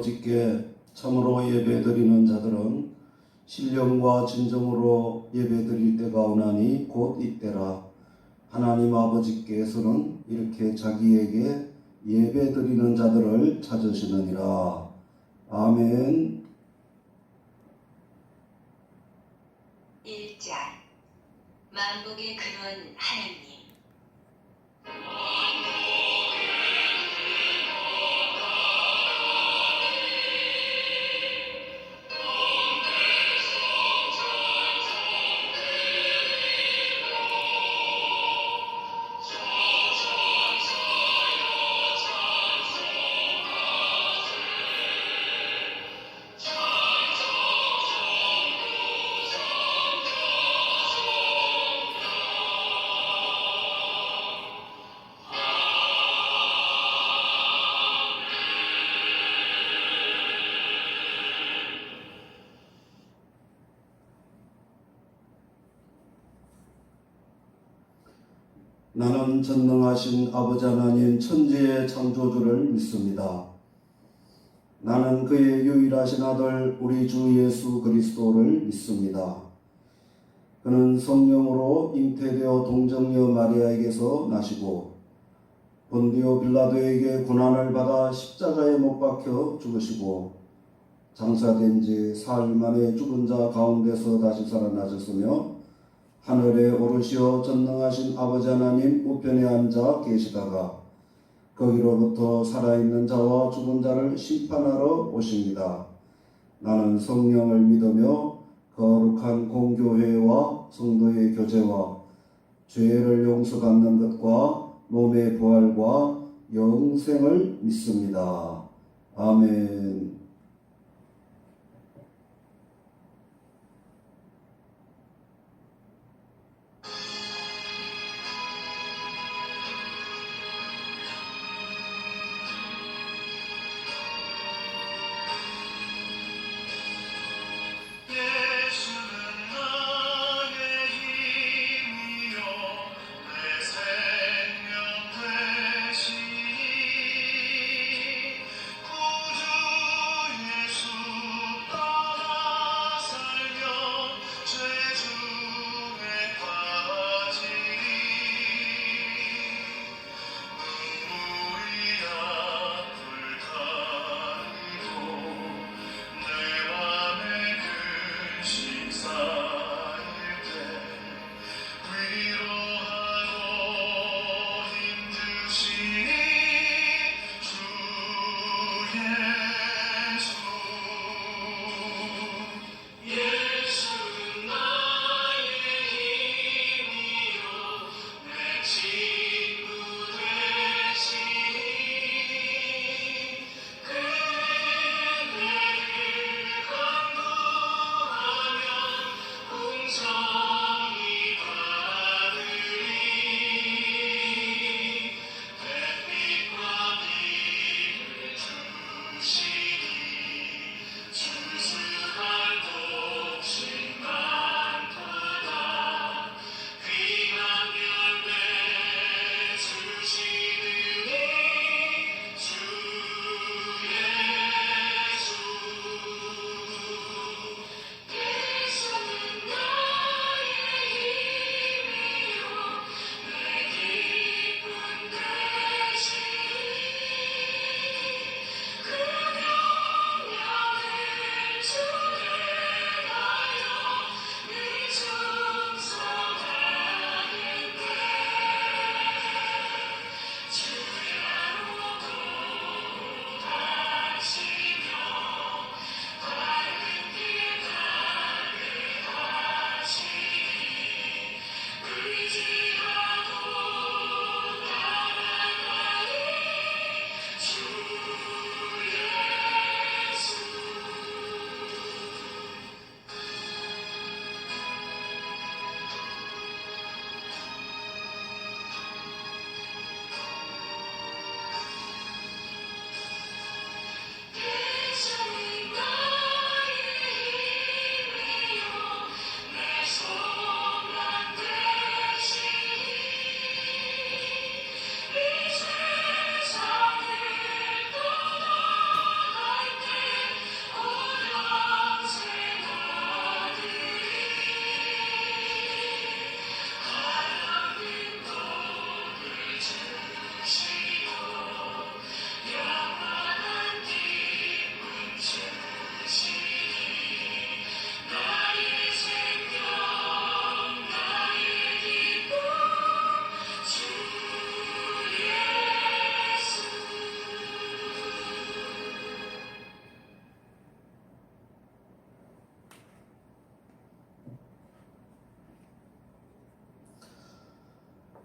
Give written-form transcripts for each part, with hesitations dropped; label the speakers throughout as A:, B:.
A: 아버지께 참으로 예배드리는 자들은 신령과 진정으로 예배드릴 때가 오나니 곧 이때라. 하나님 아버지께서는 이렇게 자기에게 예배드리는 자들을 찾으시느니라. 아멘.
B: 1장 만복의 근원 하나님.
A: 나는 전능하신 아버지 하나님 천지의 창조주를 믿습니다. 나는 그의 유일하신 아들 우리 주 예수 그리스도를 믿습니다. 그는 성령으로 잉태되어 동정녀 마리아에게서 나시고 본디오 빌라도에게 고난을 받아 십자가에 못 박혀 죽으시고 장사된 지 사흘 만에 죽은 자 가운데서 다시 살아나셨으며 하늘에 오르시어 전능하신 아버지 하나님 우편에 앉아 계시다가 거기로부터 살아있는 자와 죽은 자를 심판하러 오십니다. 나는 성령을 믿으며 거룩한 공교회와 성도의 교제와 죄를 용서받는 것과 몸의 부활과 영생을 믿습니다. 아멘.
C: 구주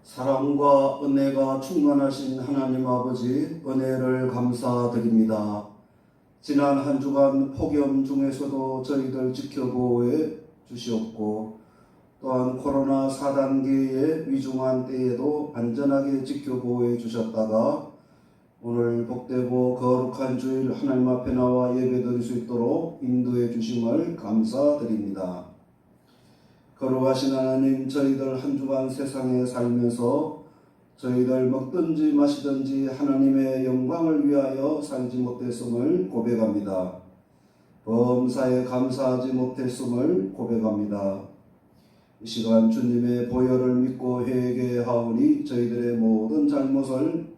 A: 사랑과 은혜가 충만하신 하나님 아버지, 은혜를 감사드립니다. 지난 한 주간 폭염 중에서도 저희들 지켜보호해 주시옵고, 또한 코로나 4단계의 위중한 때에도 안전하게 지켜보호해 주셨다가 오늘 복되고 거룩한 주일 하나님 앞에 나와 예배드릴 수 있도록 인도해 주심을 감사드립니다. 거룩하신 하나님, 저희들 한 주간 세상에 살면서 저희들 먹든지 마시든지 하나님의 영광을 위하여 살지 못했음을 고백합니다. 범사에 감사하지 못했음을 고백합니다. 이 시간 주님의 보혈을 믿고 회개하오니 저희들의 모든 잘못을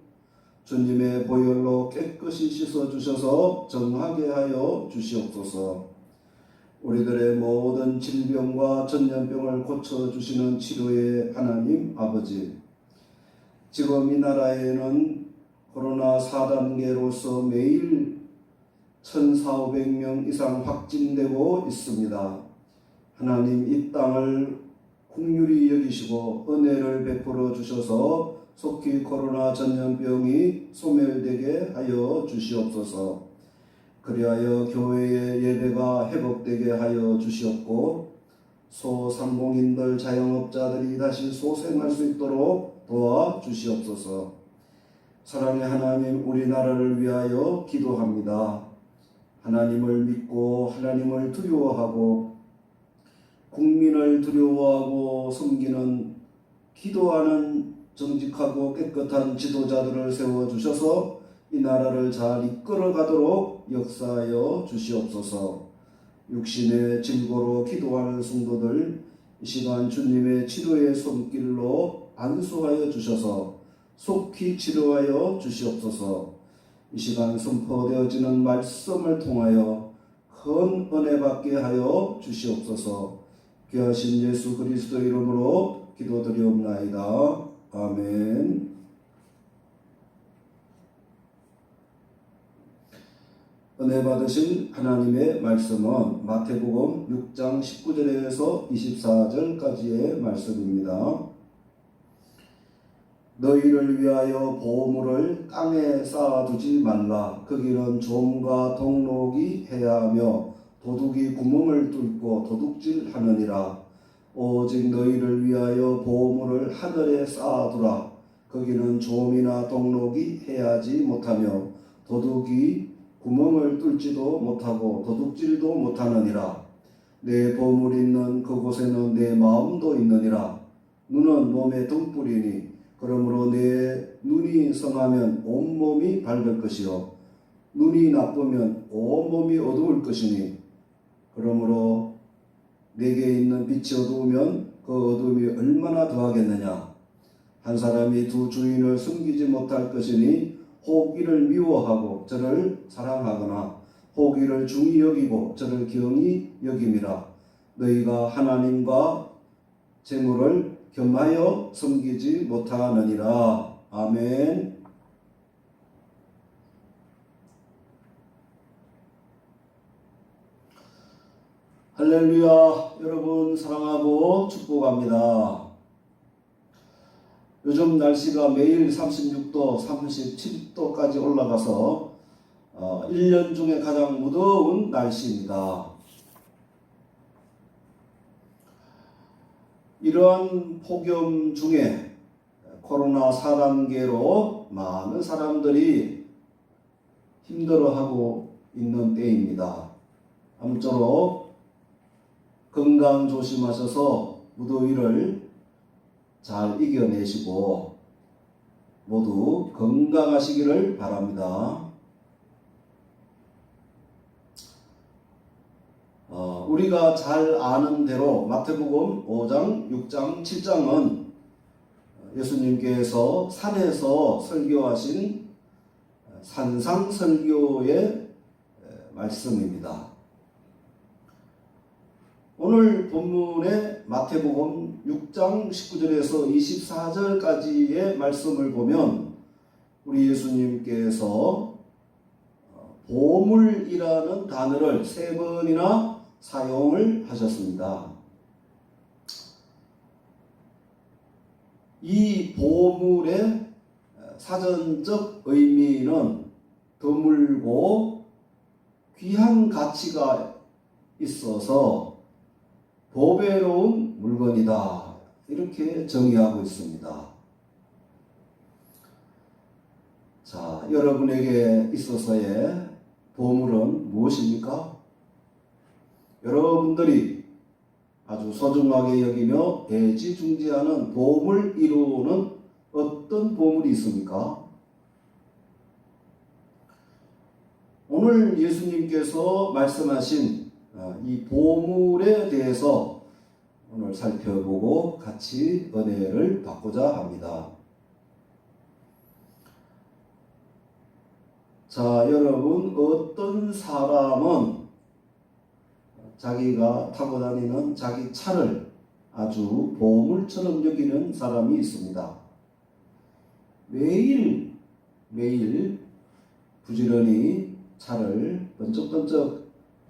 A: 주님의 보혈로 깨끗이 씻어주셔서 정하게 하여 주시옵소서. 우리들의 모든 질병과 전염병을 고쳐주시는 치료의 하나님 아버지, 지금 이 나라에는 코로나 4단계로서 매일 1,400명 이상 확진되고 있습니다. 하나님, 이 땅을 긍휼히 여기시고 은혜를 베풀어 주셔서 속히 코로나 전염병이 소멸되게 하여 주시옵소서. 그리하여 교회의 예배가 회복되게 하여 주시옵고, 소상공인들, 자영업자들이 다시 소생할 수 있도록 도와 주시옵소서. 사랑의 하나님, 우리나라를 위하여 기도합니다. 하나님을 믿고 하나님을 두려워하고 국민을 두려워하고 섬기는 기도하는 정직하고 깨끗한 지도자들을 세워주셔서 이 나라를 잘 이끌어 가도록 역사하여 주시옵소서. 육신의 질고로 기도하는 성도들, 이 시간 주님의 치료의 손길로 안수하여 주셔서 속히 치료하여 주시옵소서. 이 시간 선포되어지는 말씀을 통하여 큰 은혜 받게 하여 주시옵소서. 귀하신 예수 그리스도 이름으로 기도드리옵나이다. 아멘. 은혜 받으실 하나님의 말씀은 마태복음 6장 19절에서 24절까지의 말씀입니다. 너희를 위하여 보물을 땅에 쌓아두지 말라. 거기는 좀과 동록이 해야 하며 도둑이 구멍을 뚫고 도둑질하느니라. 오직 너희를 위하여 보물을 하늘에 쌓아두라. 거기는 좀이나 동록이 해하지 못하며 도둑이 구멍을 뚫지도 못하고 도둑질도 못하느니라. 내 보물 있는 그곳에는 내 마음도 있느니라. 눈은 몸의 등불이니 그러므로 내 눈이 성하면 온몸이 밝을 것이요 눈이 나쁘면 온몸이 어두울 것이니 그러므로 내게 있는 빛이 어두우면 그 어둠이 얼마나 더하겠느냐. 한 사람이 두 주인을 섬기지 못할 것이니 호기를 미워하고 저를 사랑하거나 호기를 중히 여기고 저를 경히 여김이라. 너희가 하나님과 재물을 겸하여 섬기지 못하느니라. 아멘. 할렐루야. 여러분 사랑하고 축복합니다. 요즘 날씨가 매일 36도, 37도까지 올라가서 1년 중에 가장 무더운 날씨입니다. 이러한 폭염 중에 코로나 4단계로 많은 사람들이 힘들어하고 있는 때입니다. 아무쪼록 건강 조심하셔서 무더위를 잘 이겨내시고 모두 건강하시기를 바랍니다. 우리가 잘 아는 대로 마태복음 5장, 6장, 7장은 예수님께서 산에서 설교하신 산상설교의 말씀입니다. 오늘 본문의 마태복음 6장 19절에서 24절까지의 말씀을 보면 우리 예수님께서 보물이라는 단어를 3번이나 사용을 하셨습니다. 이 보물의 사전적 의미는 드물고 귀한 가치가 있어서 보배로운 물건이다. 이렇게 정의하고 있습니다. 자, 여러분에게 있어서의 보물은 무엇입니까? 여러분들이 아주 소중하게 여기며 애지중지하는 보물 1호는 어떤 보물이 있습니까? 오늘 예수님께서 말씀하신 이 보물에 대해서 오늘 살펴보고 같이 은혜를 받고자 합니다. 자, 여러분, 어떤 사람은 자기가 타고 다니는 자기 차를 아주 보물처럼 여기는 사람이 있습니다. 매일 부지런히 차를 번쩍번쩍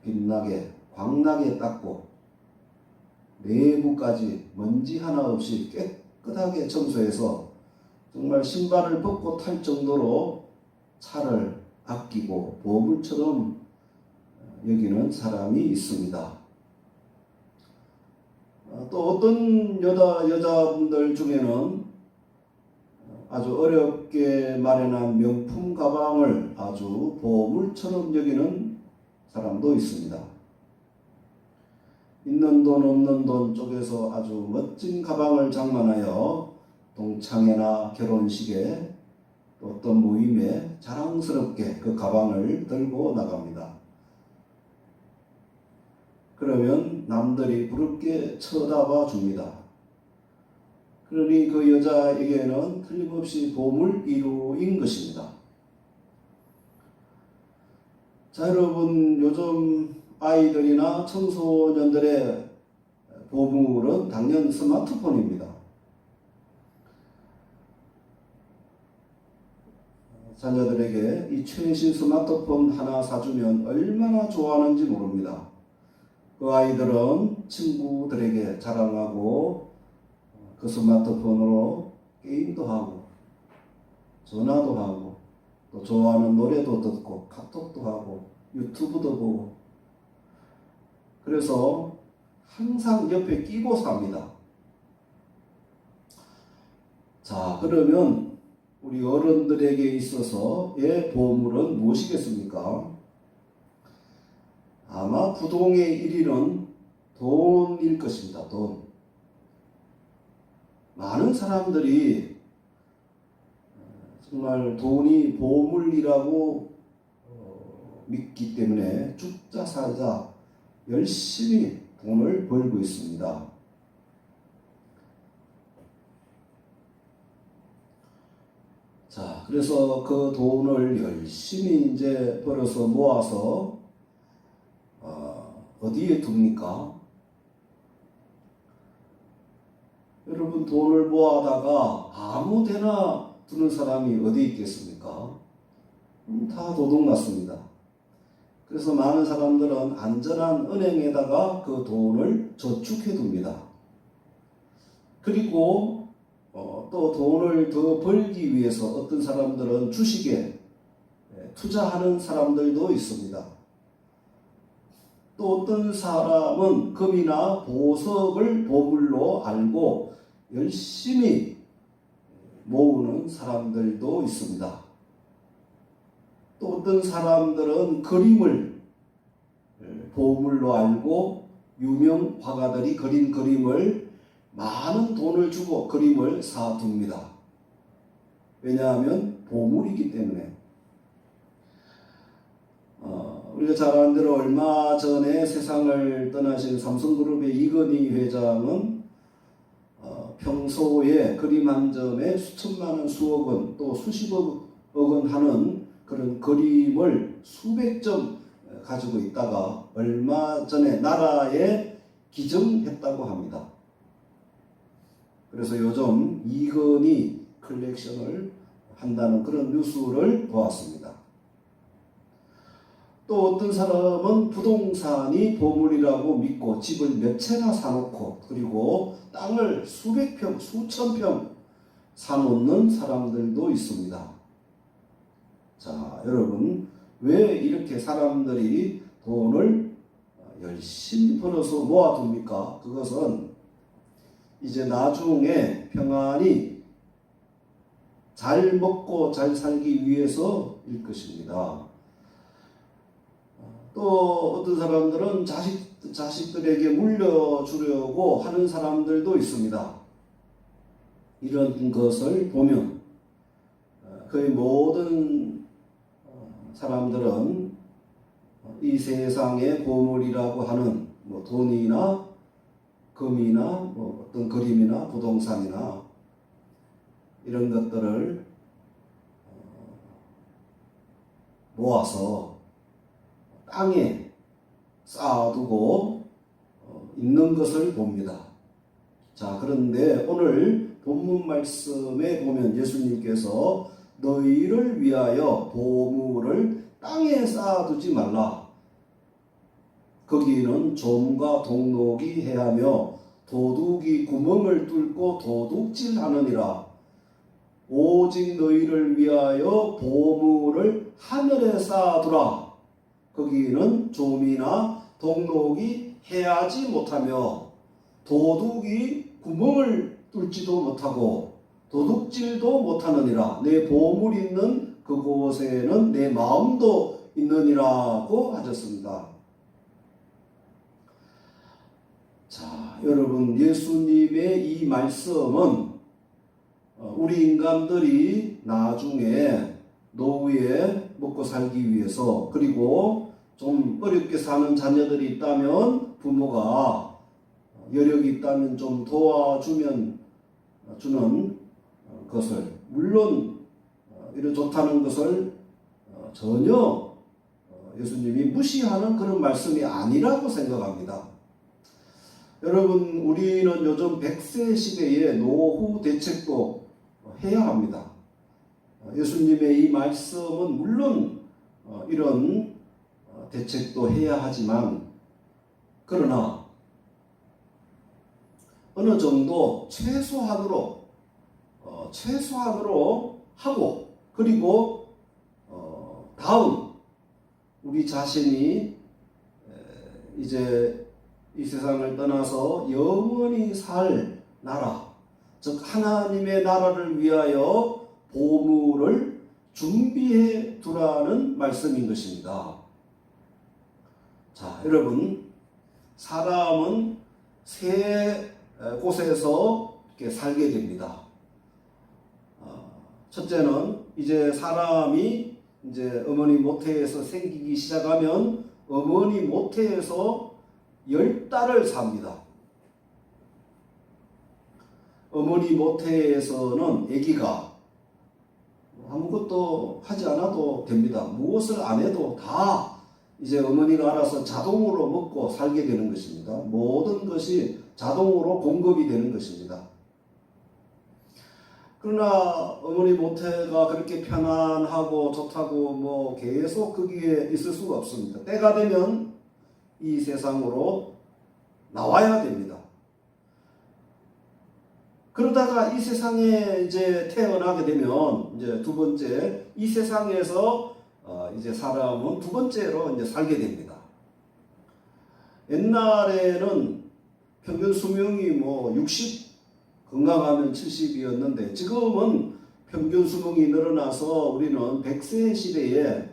A: 빛나게 광나게 닦고 내부까지 먼지 하나 없이 깨끗하게 청소해서 정말 신발을 벗고 탈 정도로 차를 아끼고 보물처럼 여기는 사람이 있습니다. 또 어떤 여자분들 중에는 아주 어렵게 마련한 명품 가방을 아주 보물처럼 여기는 사람도 있습니다. 있는 돈 없는 돈 쪽에서 아주 멋진 가방을 장만하여 동창회나 결혼식에 또 어떤 모임에 자랑스럽게 그 가방을 들고 나갑니다. 그러면 남들이 부럽게 쳐다봐 줍니다. 그러니 그 여자에게는 틀림없이 보물 1호인 것입니다. 자, 여러분, 요즘 아이들이나 청소년들의 보물은 당연 스마트폰입니다. 자녀들에게 이 최신 스마트폰 하나 사주면 얼마나 좋아하는지 모릅니다. 그 아이들은 친구들에게 자랑하고 그 스마트폰으로 게임도 하고 전화도 하고 또 좋아하는 노래도 듣고 카톡도 하고 유튜브도 보고 그래서 항상 옆에 끼고 삽니다. 자, 그러면 우리 어른들에게 있어서의 보물은 무엇이겠습니까? 아마 부동의 1위는 돈일 것입니다. 돈. 많은 사람들이 정말 돈이 보물이라고 믿기 때문에 죽자 살자 열심히 돈을 벌고 있습니다. 자, 그래서 그 돈을 열심히 이제 벌어서 모아서 어디에 둡니까? 여러분, 돈을 모아다가 아무 데나 두는 사람이 어디 있겠습니까? 다 도둑났습니다. 그래서 많은 사람들은 안전한 은행에다가 그 돈을 저축해 둡니다. 그리고 또 돈을 더 벌기 위해서 어떤 사람들은 주식에 투자하는 사람들도 있습니다. 또 어떤 사람은 금이나 보석을 보물로 알고 열심히 모으는 사람들도 있습니다. 또 어떤 사람들은 그림을 보물로 알고 유명 화가들이 그린 그림을 많은 돈을 주고 그림을 사둡니다. 왜냐하면 보물이기 때문에. 우리가 잘 아는 대로 얼마 전에 세상을 떠나신 삼성그룹의 이건희 회장은 평소에 그림 한 점에 수천만 원, 수억 원, 또 수십억 원 하는 그런 그림을 수백 점 가지고 있다가 얼마 전에 나라에 기증했다고 합니다. 그래서 요즘 이건희 컬렉션을 한다는 그런 뉴스를 보았습니다. 또 어떤 사람은 부동산이 보물이라고 믿고 집을 몇 채나 사놓고 그리고 땅을 수백 평, 수천 평 사놓는 사람들도 있습니다. 자, 여러분, 왜 이렇게 사람들이 돈을 열심히 벌어서 모아둡니까? 그것은 이제 나중에 평안히 잘 먹고 잘 살기 위해서일 것입니다. 또 어떤 사람들은 자식들에게 물려주려고 하는 사람들도 있습니다. 이런 것을 보면 거의 모든 사람들은 이 세상의 보물이라고 하는 뭐 돈이나 금이나 뭐 어떤 그림이나 부동산이나 이런 것들을 모아서 땅에 쌓아두고 있는 것을 봅니다. 자, 그런데 오늘 본문 말씀에 보면 예수님께서 너희를 위하여 보물을 땅에 쌓아두지 말라. 거기는 좀과 동록이 해하며 도둑이 구멍을 뚫고 도둑질하느니라. 오직 너희를 위하여 보물을 하늘에 쌓아두라. 거기는 좀이나 동록이 해하지 못하며 도둑이 구멍을 뚫지도 못하고 도둑질도 못하느니라. 내 보물 있는 그곳에는 내 마음도 있느니라고 하셨습니다. 자, 여러분, 예수님의 이 말씀은 우리 인간들이 나중에 노후에 먹고 살기 위해서, 그리고 좀 어렵게 사는 자녀들이 있다면 부모가 여력이 있다면 좀 도와주는 것을, 물론 이런 좋다는 것을 전혀 예수님이 무시하는 그런 말씀이 아니라고 생각합니다. 여러분, 우리는 요즘 100세 시대에 노후 대책도 해야 합니다. 예수님의 이 말씀은 물론 이런 대책도 해야 하지만, 그러나 어느 정도 최소한으로 하고, 그리고 다음 우리 자신이 이제 이 세상을 떠나서 영원히 살 나라, 즉 하나님의 나라를 위하여 보물을 준비해 두라는 말씀인 것입니다. 자, 여러분, 사람은 세 곳에서 이렇게 살게 됩니다. 첫째는 이제 사람이 이제 어머니 모태에서 생기기 시작하면 어머니 모태에서 10달을 삽니다. 어머니 모태에서는 아기가 아무것도 하지 않아도 됩니다. 무엇을 안 해도 다 이제 어머니가 알아서 자동으로 먹고 살게 되는 것입니다. 모든 것이 자동으로 공급이 되는 것입니다. 그러나 어머니 모태가 그렇게 편안하고 좋다고 뭐 계속 거기에 있을 수가 없습니다. 때가 되면 이 세상으로 나와야 됩니다. 그러다가 이 세상에 이제 태어나게 되면 이제 두 번째, 이 세상에서 이제 사람은 두 번째로 이제 살게 됩니다. 옛날에는 평균 수명이 뭐 60, 건강하면 70이었는데 지금은 평균 수명이 늘어나서 우리는 100세 시대에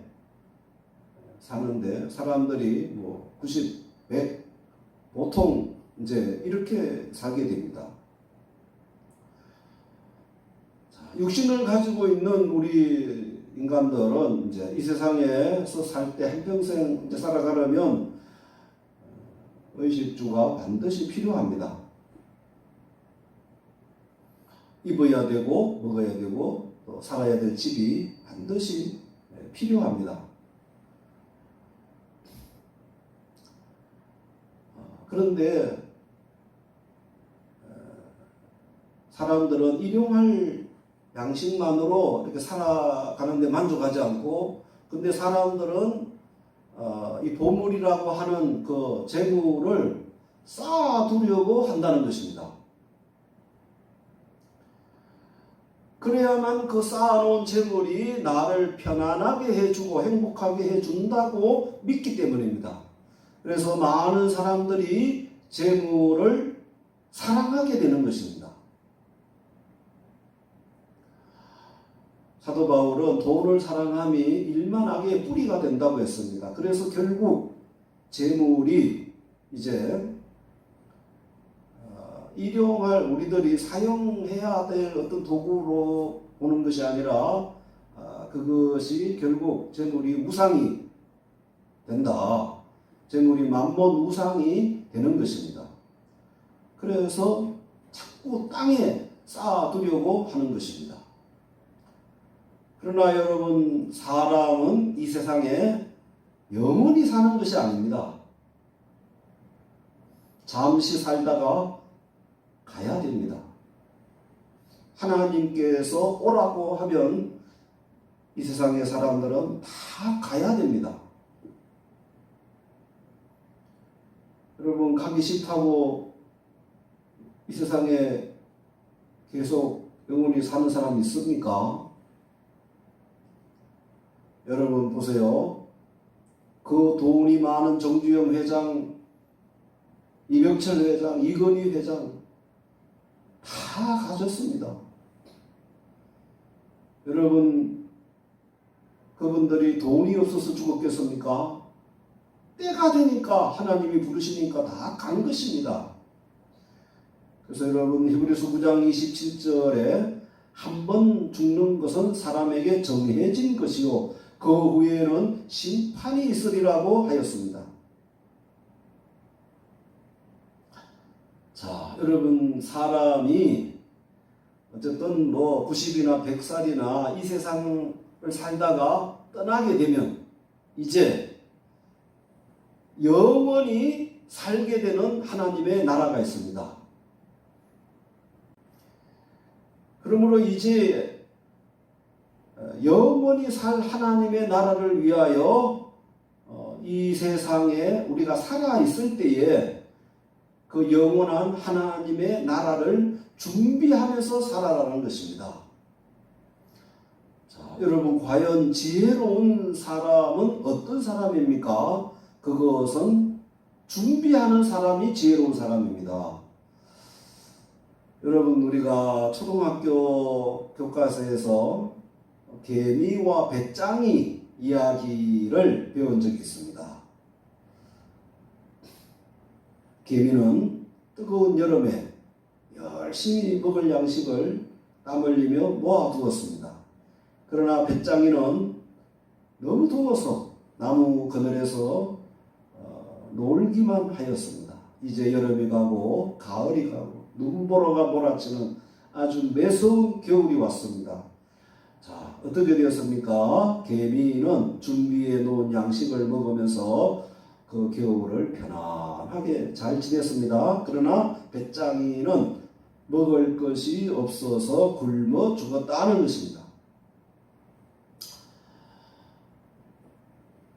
A: 사는데 사람들이 뭐 90, 100 보통 이제 이렇게 살게 됩니다. 자, 육신을 가지고 있는 우리 인간들은 이제 이 세상에서 살 때 한평생 이제 살아가려면 의식주가 반드시 필요합니다. 입어야 되고 먹어야 되고 또 살아야 될 집이 반드시 필요합니다. 그런데 사람들은 일용할 양식만으로 이렇게 살아가는데 만족하지 않고, 근데 사람들은 이 보물이라고 하는 그 재물을 쌓아두려고 한다는 것입니다. 그래야만 그 쌓아놓은 재물이 나를 편안하게 해주고 행복하게 해준다고 믿기 때문입니다. 그래서 많은 사람들이 재물을 사랑하게 되는 것입니다. 사도 바울은 돈을 사랑함이 일만 악의 뿌리가 된다고 했습니다. 그래서 결국 재물이 이제 일용할 우리들이 사용해야 될 어떤 도구로 보는 것이 아니라 그것이 결국 재물이 우상이 된다. 재물이 만몬 우상이 되는 것입니다. 그래서 자꾸 땅에 쌓아두려고 하는 것입니다. 그러나 여러분, 사람은 이 세상에 영원히 사는 것이 아닙니다. 잠시 살다가 가야 됩니다. 하나님께서 오라고 하면 이 세상의 사람들은 다 가야 됩니다. 여러분, 가기 싫다고 이 세상에 계속 영원히 사는 사람이 있습니까? 여러분 보세요. 그 돈이 많은 정주영 회장, 이병철 회장, 이건희 회장 다 가졌습니다. 여러분, 그분들이 돈이 없어서 죽었겠습니까? 때가 되니까 하나님이 부르시니까 다 간 것입니다. 그래서 여러분, 히브리서 9장 27절에 한 번 죽는 것은 사람에게 정해진 것이요 그 후에는 심판이 있으리라고 하였습니다. 자, 여러분, 사람이 어쨌든 90이나 100살이나 이 세상을 살다가 떠나게 되면 이제 영원히 살게 되는 하나님의 나라가 있습니다. 그러므로 이제 영원히 살 하나님의 나라를 위하여 이 세상에 우리가 살아 있을 때에 그 영원한 하나님의 나라를 준비하면서 살아가는 것입니다. 자, 여러분, 과연 지혜로운 사람은 어떤 사람입니까? 그것은 준비하는 사람이 지혜로운 사람입니다. 여러분, 우리가 초등학교 교과서에서 개미와 배짱이 이야기를 배운 적이 있습니다. 개미는 뜨거운 여름에 열심히 먹을 양식을 땀 흘리며 모아두었습니다. 그러나 배짱이는 너무 더워서 나무 그늘에서 놀기만 하였습니다. 이제 여름이 가고 가을이 가고 눈보라가 몰아치는 아주 매서운 겨울이 왔습니다. 자, 어떻게 되었습니까? 개미는 준비해 놓은 양식을 먹으면서 그 겨울을 편안하게 잘 지냈습니다. 그러나 배짱이는 먹을 것이 없어서 굶어 죽었다는 것입니다.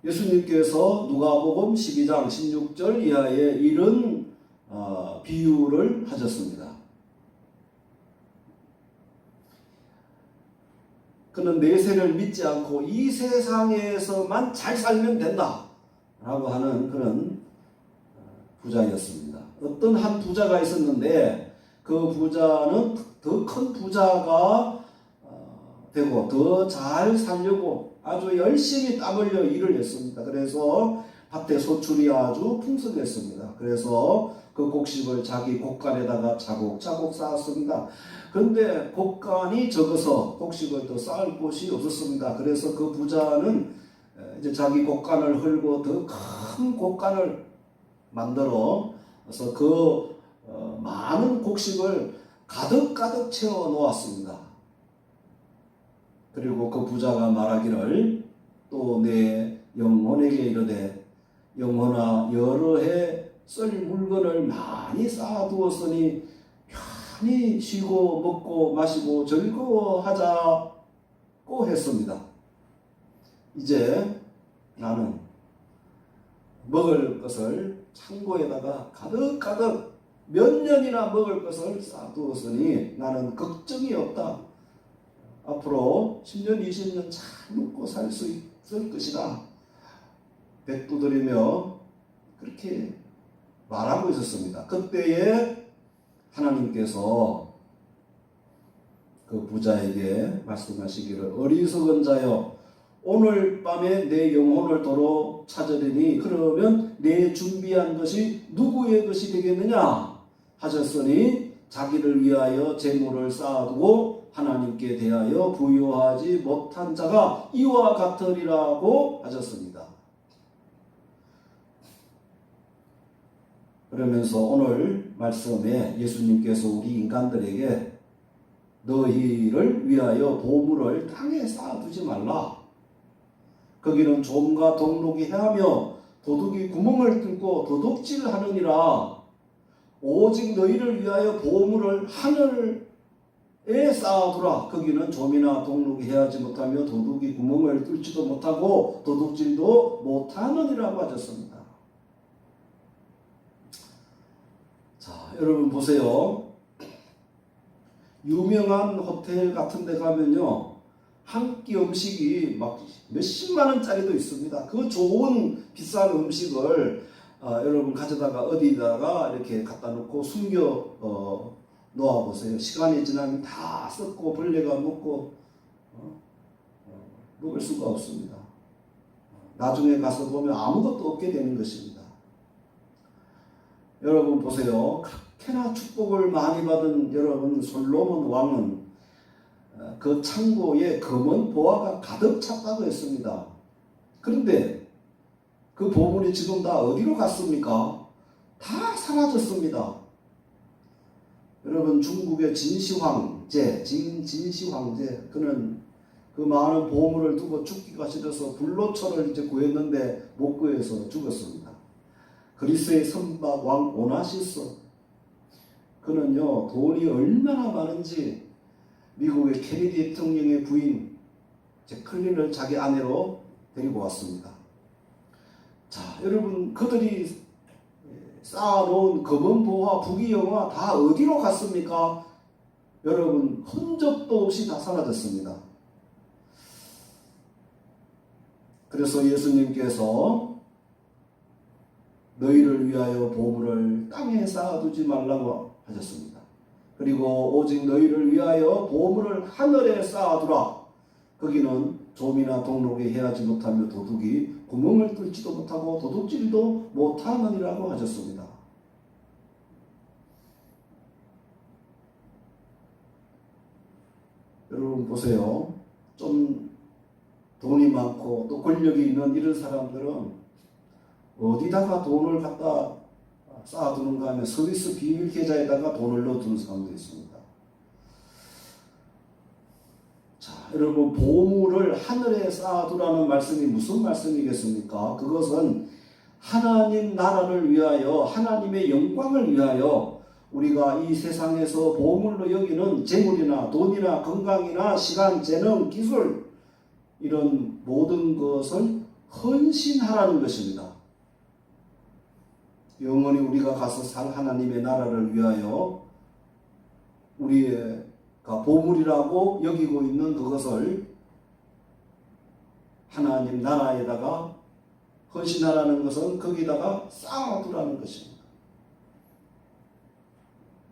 A: 예수님께서 누가복음 12장 16절 이하에 이런 비유를 하셨습니다. 그는 내세를 믿지 않고 이 세상에서만 잘 살면 된다 라고 하는 그런 부자였습니다. 어떤 한 부자가 있었는데 그 부자는 더 큰 부자가 되고 더 잘 살려고 아주 열심히 땀 흘려 일을 했습니다. 그래서 밭에 소출이 아주 풍성했습니다. 그래서 그 곡식을 자기 곡간에다가 차곡차곡 쌓았습니다. 그런데 곡간이 적어서 곡식을 더 쌓을 곳이 없었습니다. 그래서 그 부자는 이제 자기 곡간을 헐고 더 큰 곡간을 만들어서 그 많은 곡식을 가득가득 채워 놓았습니다. 그리고 그 부자가 말하기를 또 내 영혼에게 이르되 영혼아 여러 해 쓸 물건을 많이 쌓아두었으니 편히 쉬고 먹고 마시고 즐거워하자고 했습니다. 이제 나는 먹을 것을 창고에다가 가득가득 몇 년이나 먹을 것을 쌓아두었으니 나는 걱정이 없다. 앞으로 10년, 20년 잘 먹고 살 수 있을 것이다. 백두드리며 그렇게 말하고 있었습니다. 그때에 하나님께서 그 부자에게 말씀하시기를 어리석은 자여 오늘 밤에 내 영혼을 도로 찾으리니 그러면 내 준비한 것이 누구의 것이 되겠느냐 하셨으니 자기를 위하여 재물을 쌓아두고 하나님께 대하여 부유하지 못한 자가 이와 같으리라고 하셨습니다. 그러면서 오늘 말씀에 예수님께서 우리 인간들에게 너희를 위하여 보물을 땅에 쌓아두지 말라. 거기는 좀과 동록이 해하며 도둑이 구멍을 뚫고 도둑질하느니라. 오직 너희를 위하여 보물을 하늘에 쌓아두라. 거기는 좀이나 동록이 해하지 못하며 도둑이 구멍을 뚫지도 못하고 도둑질도 못하느니라고 하셨습니다. 자, 여러분 보세요. 유명한 호텔 같은 데 가면요, 한 끼 음식이 막 몇십만 원짜리도 있습니다. 그 좋은 비싼 음식을 여러분 가져다가 어디다가 이렇게 갖다 놓고 숨겨 놓아 보세요. 시간이 지나면 다 썩고 벌레가 먹고 먹을 수가 없습니다. 나중에 가서 보면 아무것도 없게 되는 것입니다. 여러분 보세요. 그렇게나 축복을 많이 받은 여러분 솔로몬 왕은 그 창고에 검은 보화가 가득 찼다고 했습니다. 그런데 그 보물이 지금 다 어디로 갔습니까? 다 사라졌습니다. 여러분 중국의 진시황제 그는 그 많은 보물을 두고 죽기가 싫어서 불로초를 이제 구했는데 못 구해서 죽었습니다. 그리스의 선박 왕 오나시스 그는요 돈이 얼마나 많은지 미국의 케네디 대통령의 부인 제클린을 자기 아내로 데리고 왔습니다. 자, 여러분 그들이 쌓아놓은 검은 보화, 부귀영화 다 어디로 갔습니까? 여러분 흔적도 없이 다 사라졌습니다. 그래서 예수님께서 너희를 위하여 보물을 땅에 쌓아두지 말라고 하셨습니다. 그리고 오직 너희를 위하여 보물을 하늘에 쌓아두라. 거기는 좀이나 동록이 해하지 못하며 도둑이 구멍을 뚫지도 못하고 도둑질도 못하느니라고 하셨습니다. 여러분 보세요. 좀 돈이 많고 또 권력이 있는 이런 사람들은 어디다가 돈을 갖다 쌓아두는가 하면 스위스 비밀 계좌에다가 돈을 넣어두는 사람도 있습니다. 자, 여러분 보물을 하늘에 쌓아두라는 말씀이 무슨 말씀이겠습니까? 그것은 하나님 나라를 위하여 하나님의 영광을 위하여 우리가 이 세상에서 보물로 여기는 재물이나 돈이나 건강이나 시간, 재능, 기술 이런 모든 것을 헌신하라는 것입니다. 영원히 우리가 가서 살 하나님의 나라를 위하여 우리가 보물이라고 여기고 있는 그것을 하나님 나라에다가 헌신하라는 것은 거기다가 쌓아두라는 것입니다.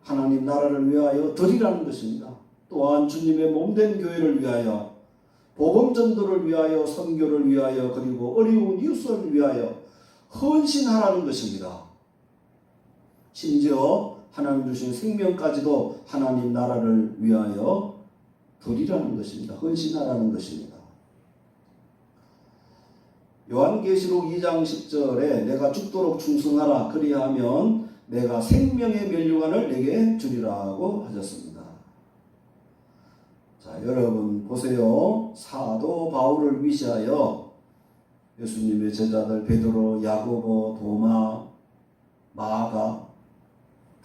A: 하나님 나라를 위하여 드리라는 것입니다. 또한 주님의 몸된 교회를 위하여 복음 전도를 위하여 선교를 위하여 그리고 어려운 이웃을 위하여 헌신하라는 것입니다. 심지어 하나님 주신 생명까지도 하나님 나라를 위하여 드리라는 것입니다. 헌신하라는 것입니다. 요한계시록 2장 10절에 내가 죽도록 충성하라 그리하면 내가 생명의 면류관을 내게 주리라고 하셨습니다. 자, 여러분 보세요. 사도 바울을 위시하여 예수님의 제자들 베드로, 야고보, 도마, 마가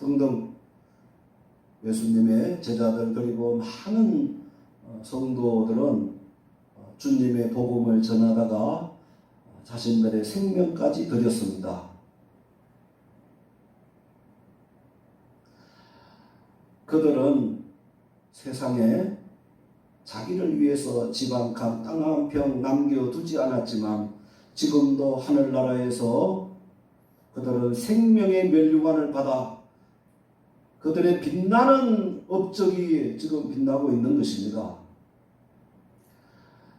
A: 등등 예수님의 제자들 그리고 많은 성도들은 주님의 복음을 전하다가 자신들의 생명까지 드렸습니다. 그들은 세상에 자기를 위해서 집 한 칸, 땅 한 평 남겨두지 않았지만 지금도 하늘나라에서 그들은 생명의 면류관을 받아 그들의 빛나는 업적이 지금 빛나고 있는 것입니다.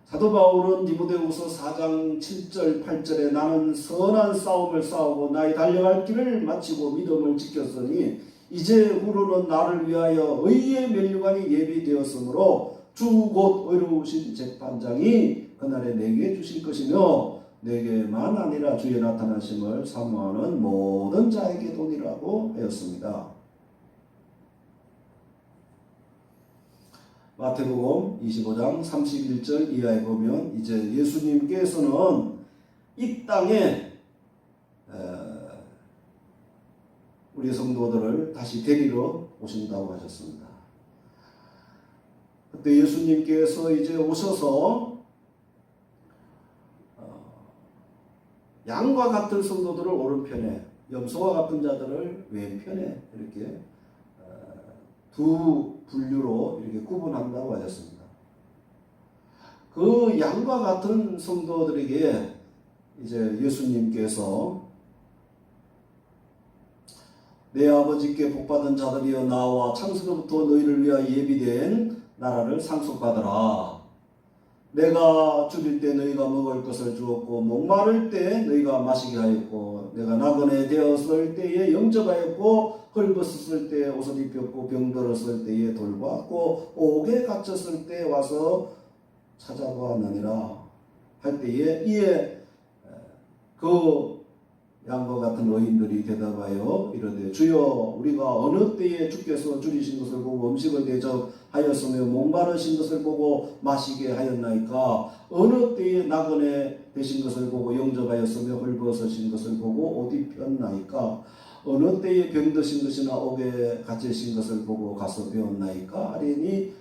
A: 사도 바울은 디모데후서 4장 7절 8절에 나는 선한 싸움을 싸우고 나의 달려갈 길을 마치고 믿음을 지켰으니 이제 후로는 나를 위하여 의의 면류관이 예비되었으므로 주 곧 의로우신 재판장이 그날에 내게 주실 것이며 내게만 아니라 주의 나타나심을 사모하는 모든 자에게 도리라고 하였습니다. 마태복음 25장 31절 이하에 보면 이제 예수님께서는 이 땅에 우리 성도들을 다시 데리러 오신다고 하셨습니다. 그때 예수님께서 이제 오셔서 양과 같은 성도들을 오른편에, 염소와 같은 자들을 왼편에 이렇게 두 분류로 이렇게 구분한다고 하셨습니다. 그 양과 같은 성도들에게 이제 예수님께서 내 아버지께 복받은 자들이여 나와 창세로부터 너희를 위하여 예비된 나라를 상속받으라. 내가 죽일 때 너희가 먹을 것을 주었고 목마를 때 너희가 마시게 하였고 내가 나그네 되었을 때에 영접하였고 헐벗었을 때 옷을 입혔고 병들었을 때에 돌보았고 옥에 갇혔을 때 와서 찾아보았느니라 할 때에 이에 그 양과 같은 의인들이 대답하여 이르되 주여 우리가 어느 때에 주께서 줄이신 것을 보고 음식을 대접하였으며 목마르신 것을 보고 마시게 하였나이까 어느 때에 나그네 되신 것을 보고 영접하였으며 헐벗으신 것을 보고 옷 입혔나이까 어느 때에 병드신 것이나 옥에 갇히신 것을 보고 가서 배웠나이까 하리니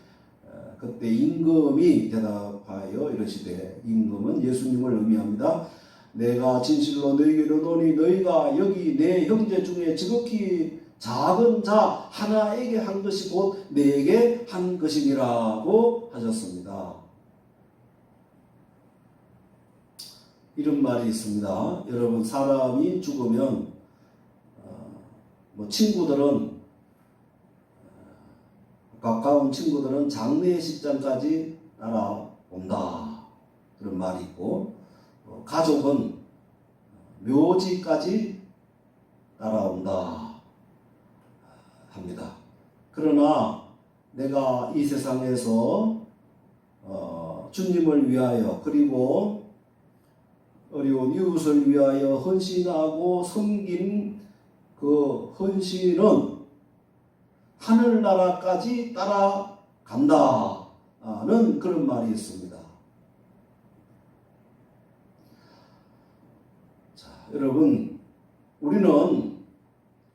A: 그때 임금이 대답하여 이르시되 임금은 예수님을 의미합니다. 내가 진실로 너희에게 이르노니 너희가 여기 내 형제 중에 지극히 작은 자 하나에게 한 것이 곧 내게 한 것이니라고 하셨습니다. 이런 말이 있습니다. 여러분 사람이 죽으면 친구들은 가까운 친구들은 장례식장까지 따라온다 그런 말이 있고 가족은 묘지까지 따라온다 합니다. 그러나 내가 이 세상에서 주님을 위하여 그리고 어려운 이웃을 위하여 헌신하고 섬긴 그 헌신은 하늘나라까지 따라간다는 그런 말이 있습니다. 자, 여러분 우리는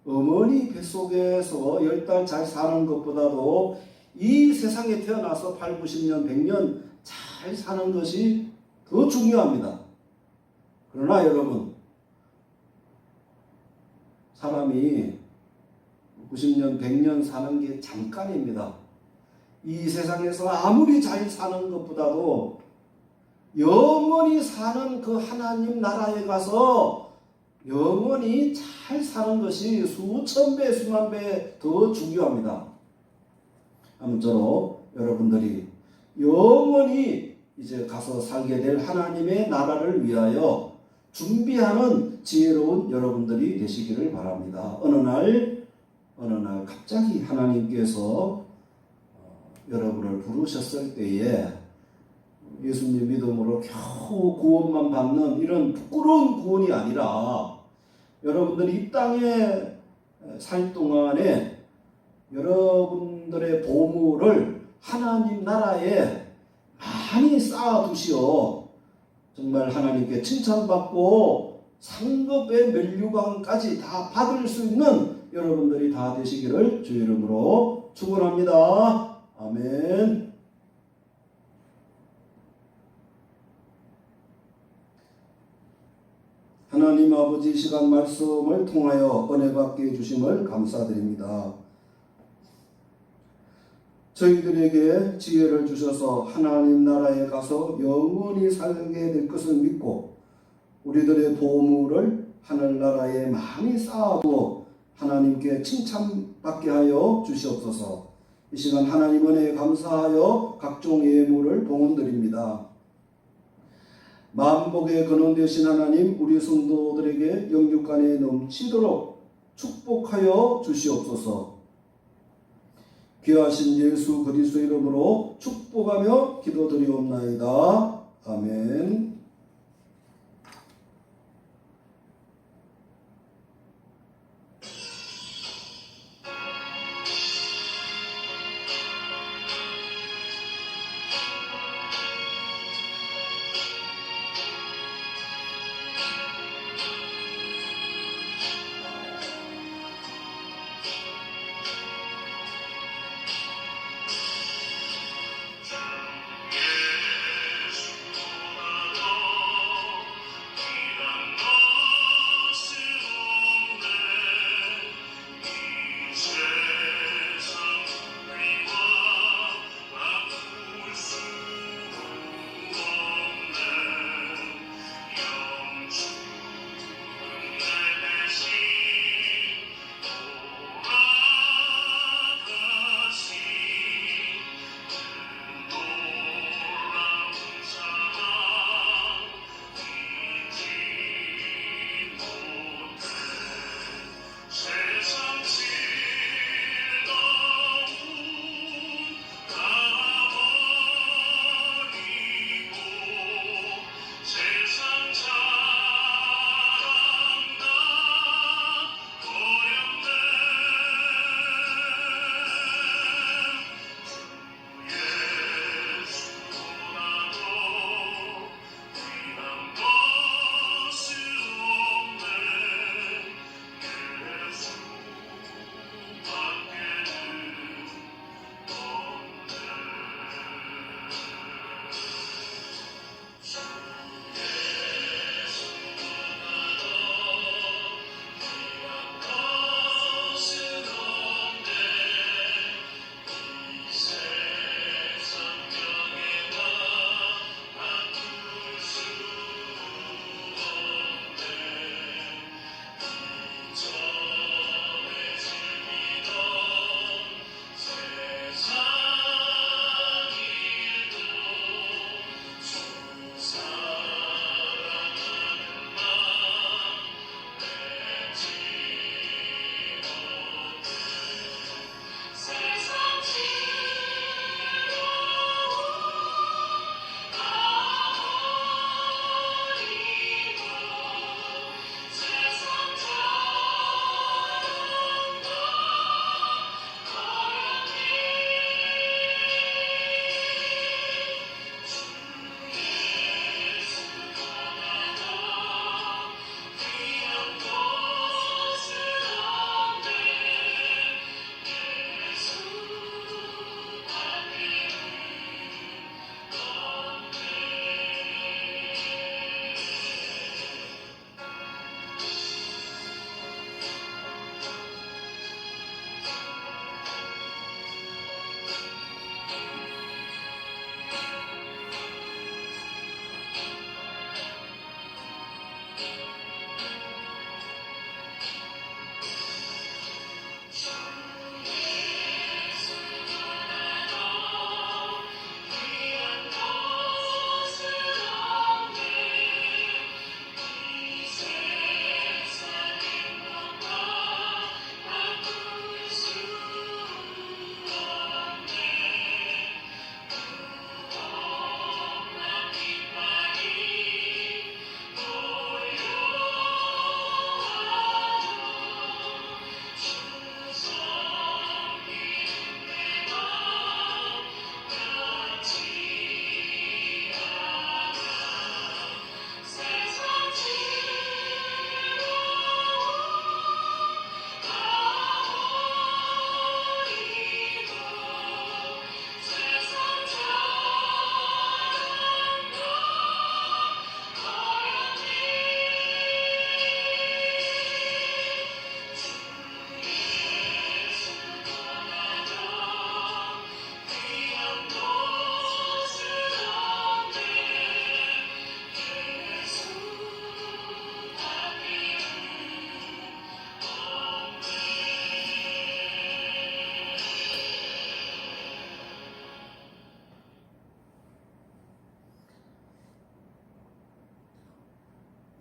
A: 어머니 뱃속에서 10달 잘 사는 것보다도 이 세상에 태어나서 8, 90년, 100년 잘 사는 것이 더 중요합니다. 그러나 여러분 사람이 90년, 100년 사는 게 잠깐입니다. 이 세상에서 아무리 잘 사는 것보다도 영원히 사는 그 하나님 나라에 가서 영원히 잘 사는 것이 수천 배, 수만 배 더 중요합니다. 아무쪼록 여러분들이 영원히 이제 가서 살게 될 하나님의 나라를 위하여 준비하는 지혜로운 여러분들이 되시기를 바랍니다. 어느 날 갑자기 하나님께서 여러분을 부르셨을 때에 예수님 믿음으로 겨우 구원만 받는 이런 부끄러운 구원이 아니라 여러분들이 이 땅에 살 동안에 여러분들의 보물을 하나님 나라에 많이 쌓아두시어 정말 하나님께 칭찬받고 상급의 면류관까지 다 받을 수 있는 여러분들이 다 되시기를 주의 이름으로 축원합니다. 아멘. 하나님 아버지 시간 말씀을 통하여 은혜 받게 해주심을 감사드립니다. 저희들에게 지혜를 주셔서 하나님 나라에 가서 영원히 살게 될 것을 믿고 우리들의 보물을 하늘나라에 많이 쌓아두어 하나님께 칭찬받게 하여 주시옵소서. 이 시간 하나님 은혜에 감사하여 각종 예물을 봉헌드립니다. 만복의 근원 되신 하나님, 우리 성도들에게 영육간에 넘치도록 축복하여 주시옵소서. 귀하신 예수 그리스도 이름으로 축복하며 기도드리옵나이다. 아멘.
C: 예수보다 더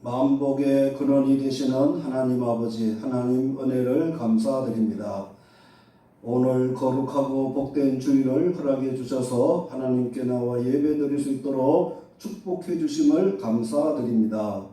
A: 만복의 근원이 되시는 하나님 아버지, 하나님 은혜를 감사드립니다. 오늘 거룩하고 복된 주일을 허락해 주셔서 하나님께 나와 예배 드릴 수 있도록 축복해 주심을 감사드립니다.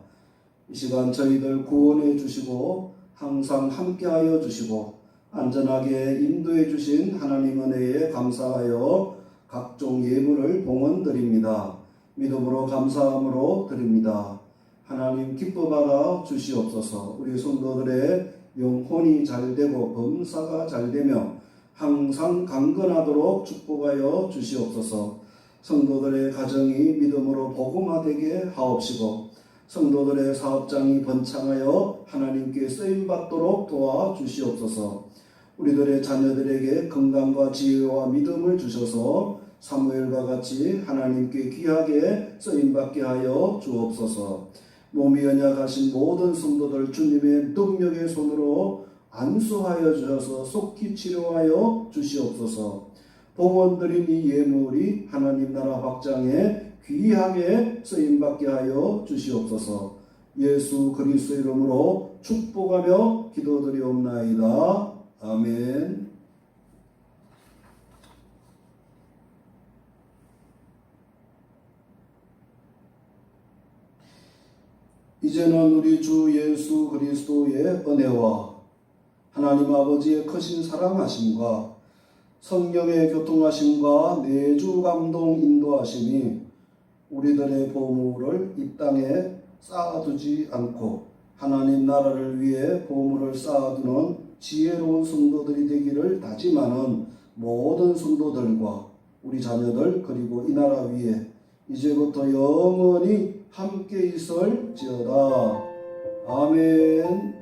A: 이 시간 저희들 구원해 주시고 항상 함께하여 주시고 안전하게 인도해 주신 하나님 은혜에 감사하여 각종 예물을 봉헌드립니다. 믿음으로 감사함으로 드립니다. 하나님 기뻐 받아 주시옵소서. 우리 성도들의 영혼이 잘되고 범사가 잘되며 항상 강건하도록 축복하여 주시옵소서. 성도들의 가정이 믿음으로 복음화되게 하옵시고 성도들의 사업장이 번창하여 하나님께 쓰임받도록 도와주시옵소서. 우리들의 자녀들에게 건강과 지혜와 믿음을 주셔서 사무엘과 같이 하나님께 귀하게 쓰임받게 하여 주옵소서. 몸이 연약하신 모든 성도들 주님의 능력의 손으로 안수하여 주셔서 속히 치료하여 주시옵소서. 봉헌드린 이 예물이 하나님 나라 확장에 귀하게 쓰임받게 하여 주시옵소서. 예수 그리스도 이름으로 축복하며 기도드리옵나이다. 아멘. 이제는 우리 주 예수 그리스도의 은혜와 하나님 아버지의 크신 사랑하심과 성령의 교통하심과 내주 감동 인도하심이 우리들의 보물을 이 땅에 쌓아두지 않고 하나님 나라를 위해 보물을 쌓아두는 지혜로운 성도들이 되기를 다짐하는 모든 성도들과 우리 자녀들 그리고 이 나라 위에 이제부터 영원히 함께 있을지어다. 아멘.